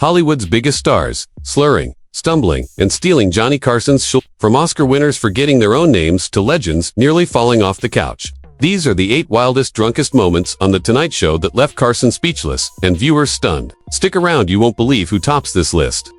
Hollywood's biggest stars, slurring, stumbling, and stealing Johnny Carson's show, from Oscar winners forgetting their own names to legends nearly falling off the couch. These are the 8 wildest, drunkest moments on The Tonight Show that left Carson speechless and viewers stunned. Stick around, you won't believe who tops this list.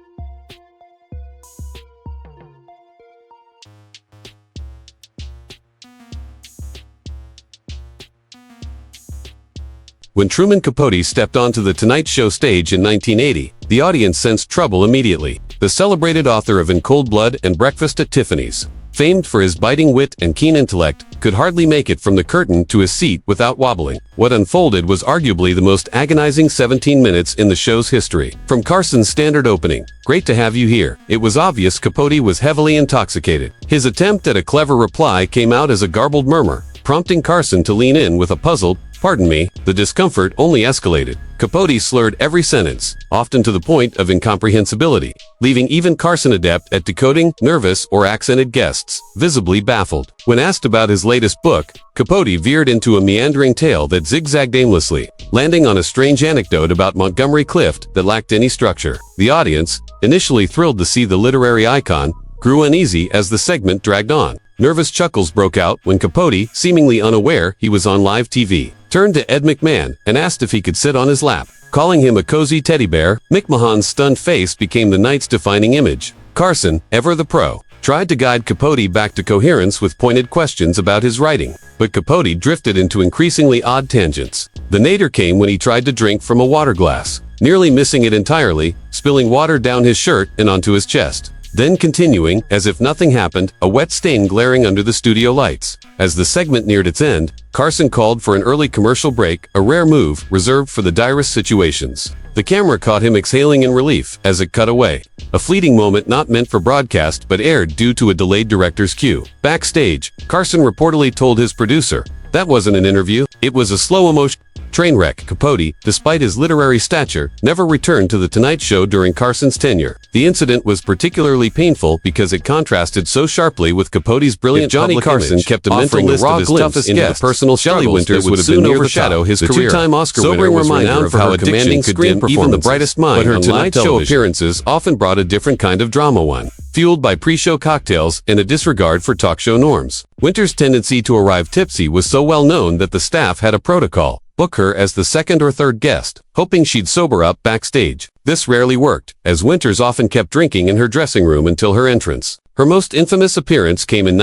When Truman Capote stepped onto The Tonight Show stage in 1980, the audience sensed trouble immediately. The celebrated author of In Cold Blood and Breakfast at Tiffany's, famed for his biting wit and keen intellect, could hardly make it from the curtain to his seat without wobbling. What unfolded was arguably the most agonizing 17 minutes in the show's history. From Carson's standard opening, "Great to have you here," it was obvious Capote was heavily intoxicated. His attempt at a clever reply came out as a garbled murmur, prompting Carson to lean in with a puzzled, "Pardon me." The discomfort only escalated. Capote slurred every sentence, often to the point of incomprehensibility, leaving even Carson, adept at decoding nervous or accented guests, visibly baffled. When asked about his latest book, Capote veered into a meandering tale that zigzagged aimlessly, landing on a strange anecdote about Montgomery Clift that lacked any structure. The audience, initially thrilled to see the literary icon, grew uneasy as the segment dragged on. Nervous chuckles broke out when Capote, seemingly unaware he was on live TV, turned to Ed McMahon and asked if he could sit on his lap. Calling him a cozy teddy bear, McMahon's stunned face became the night's defining image. Carson, ever the pro, tried to guide Capote back to coherence with pointed questions about his writing, but Capote drifted into increasingly odd tangents. The nadir came when he tried to drink from a water glass, nearly missing it entirely, spilling water down his shirt and onto his chest. Then continuing, as if nothing happened, a wet stain glaring under the studio lights. As the segment neared its end, Carson called for an early commercial break, a rare move reserved for the direst situations. The camera caught him exhaling in relief as it cut away. A fleeting moment not meant for broadcast but aired due to a delayed director's cue. Backstage, Carson reportedly told his producer, "That wasn't an interview, it was a slow emotion train wreck." Capote, despite his literary stature, never returned to The Tonight Show during Carson's tenure. The incident was particularly painful because it contrasted so sharply with Capote's brilliant Johnny Carson image, kept a mental list of his toughest guests. Personal Shelley Winters would soon overshadow his career. The two-time Oscar winner was renowned for how commanding screen even the brightest mind, but her Tonight Show appearances often brought a different kind of drama, one fueled by pre-show cocktails and a disregard for talk show norms. Winters' tendency to arrive tipsy was so well known that the staff had a protocol: book her as the second or third guest, hoping she'd sober up backstage. This rarely worked, as Winters often kept drinking in her dressing room until her entrance. Her most infamous appearance came in